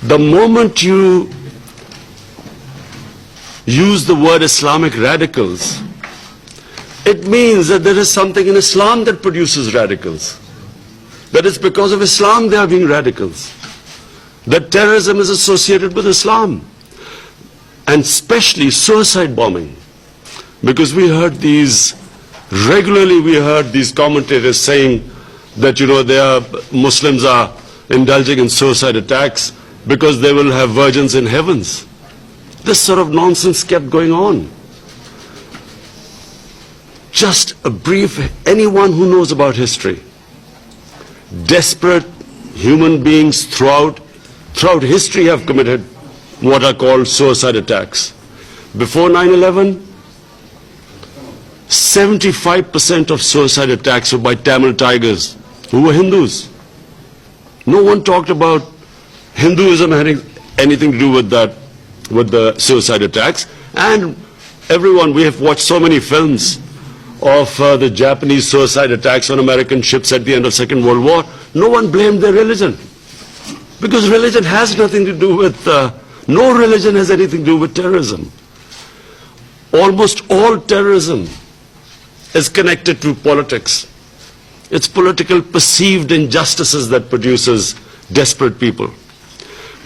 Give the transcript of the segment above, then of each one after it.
The moment you use the word Islamic radicals, it means that there is something in Islam that produces radicals. That it's because of Islam they are being radicals. That terrorism is associated with Islam. And especially suicide bombing. Because regularly we heard these commentators saying that, Muslims are indulging in suicide attacks because they will have virgins in heavens. This sort of nonsense kept going on. Just a brief, anyone who knows about history, desperate human beings throughout history have committed what are called suicide attacks. Before 9/11, 75% of suicide attacks were by Tamil tigers who were Hindus. No one talked about Hinduism having anything to do with that, with the suicide attacks. And we have watched so many films of the Japanese suicide attacks on American ships at the end of Second World War. No one blamed their religion, because religion has nothing to do with, no religion has anything to do with terrorism. Almost all terrorism is connected to politics. It's political perceived injustices that produces desperate people.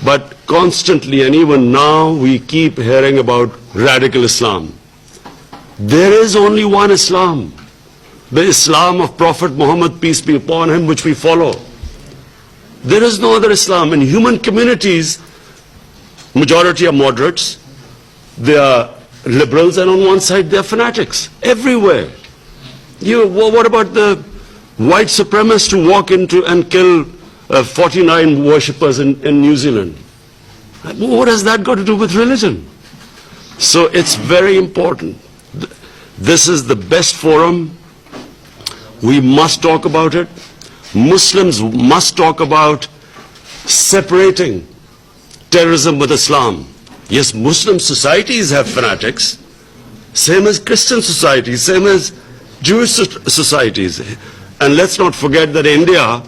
But constantly, and even now, we keep hearing about radical Islam. There is only one Islam, the Islam of Prophet Muhammad, peace be upon him, which we follow. There is no other Islam. In human communities, majority are moderates, they are liberals, and on one side they are fanatics. Everywhere. What about the white supremacists who walk into and kill 49 worshippers in New Zealand? What has that got to do with religion? So it's very important. This is the best forum. We must talk about it. Muslims must talk about separating terrorism with Islam. Yes, Muslim societies have fanatics, same as Christian societies, same as Jewish societies. And let's not forget that in India,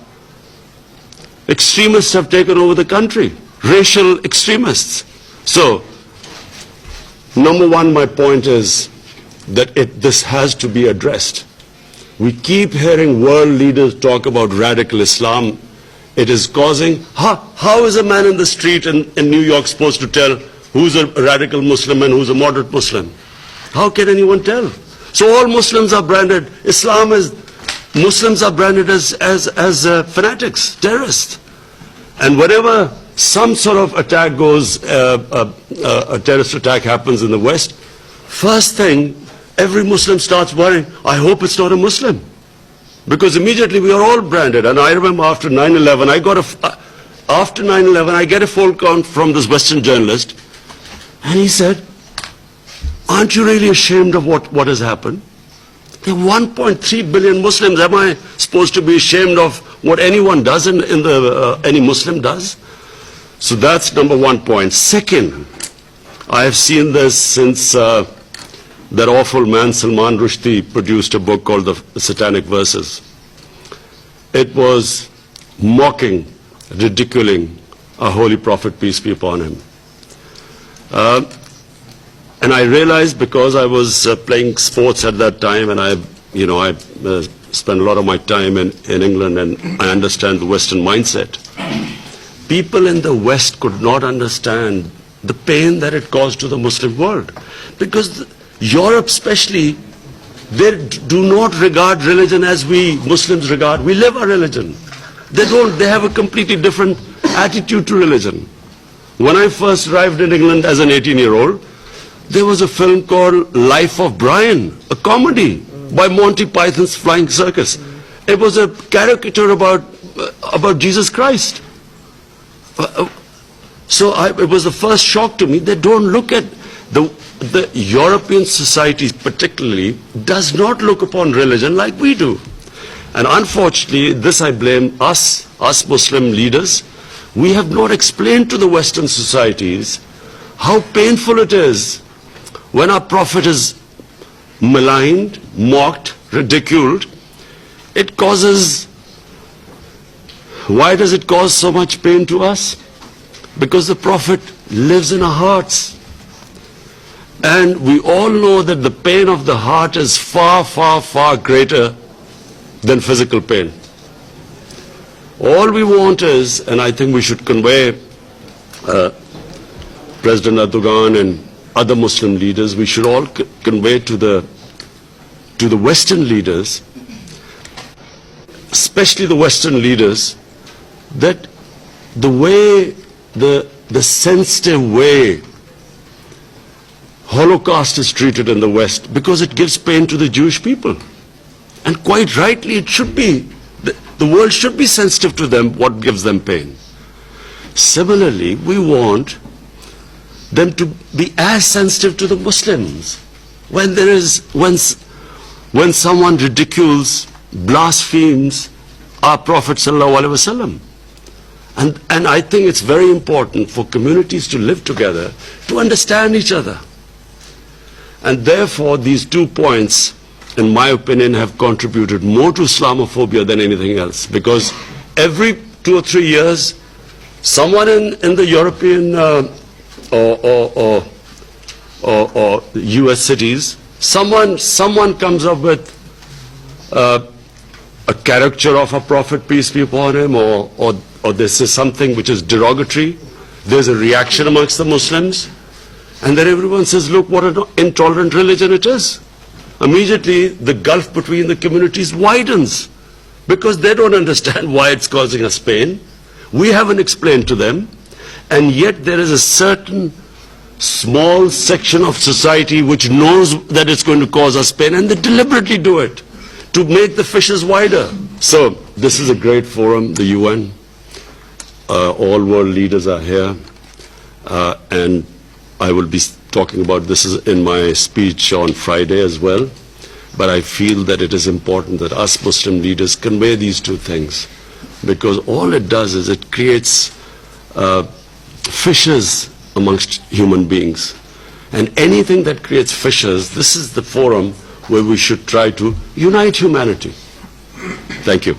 extremists have taken over the country, racial extremists. So, number one, my point is that this has to be addressed. We keep hearing world leaders talk about radical Islam. It is causing, how is a man in the street in New York supposed to tell who's a radical Muslim and who's a moderate Muslim? How can anyone tell? So all Muslims are branded, Muslims are branded as fanatics, terrorists. And whenever some sort of attack goes, a terrorist attack happens in the West, first thing, every Muslim starts worrying, I hope it's not a Muslim. Because immediately we are all branded. And I remember after 9/11, I get a phone call from this Western journalist, and he said, aren't you really ashamed of what has happened? There are 1.3 billion Muslims. Am I supposed to be ashamed of what anyone does any Muslim does? So that's number one point. Second, I have seen this since that awful man Salman Rushdie produced a book called The Satanic Verses. It was mocking, ridiculing our holy prophet, peace be upon him. And I realized, because I was playing sports at that time, and I spent a lot of my time in England, and I understand the Western mindset. People in the West could not understand the pain that it caused to the Muslim world, because Europe especially, they do not regard religion as we Muslims regard. We live our religion. They have a completely different attitude to religion. When I first arrived in England as an 18-year-old, there was a film called Life of Brian, a comedy by Monty Python's Flying Circus. It was a caricature about Jesus Christ. So it was the first shock to me. They don't look at the European societies particularly does not look upon religion like we do. And unfortunately, this I blame us Muslim leaders. We have not explained to the Western societies how painful it is when our prophet is maligned, mocked, ridiculed. It causes, why does it cause so much pain to us? because the Prophet lives in our hearts. And we all know that the pain of the heart is far, far, far greater than physical pain. All we want is, and I think we should convey, President Erdogan and other Muslim leaders, we should all convey to the Western leaders, especially the Western leaders, that the way, the sensitive way Holocaust is treated in the West, because it gives pain to the Jewish people. And quite rightly it should be. The world should be sensitive to them, what gives them pain. Similarly, we want them to be as sensitive to the Muslims. When someone ridicules, blasphemes our Prophet sallallahu alaihi wasallam. And I think it's very important for communities to live together, to understand each other. And therefore, these 2 points, in my opinion, have contributed more to Islamophobia than anything else. Because every 2 or 3 years, someone in the European or US cities, someone comes up with a caricature of a prophet, peace be upon him, or this is something which is derogatory. There's a reaction amongst the Muslims. And then everyone says, look what an intolerant religion it is. Immediately the gulf between the communities widens, because they don't understand why it's causing us pain. We haven't explained to them, and yet there is a certain small section of society which knows that it's going to cause us pain, and they deliberately do it to make the fissures wider. So this is a great forum, the UN. All world leaders are here, and I will be talking about this in my speech on Friday as well. But I feel that it is important that us Muslim leaders convey these 2 things, because all it does is it creates fissures amongst human beings. And anything that creates fissures, this is the forum where we should try to unite humanity. Thank you.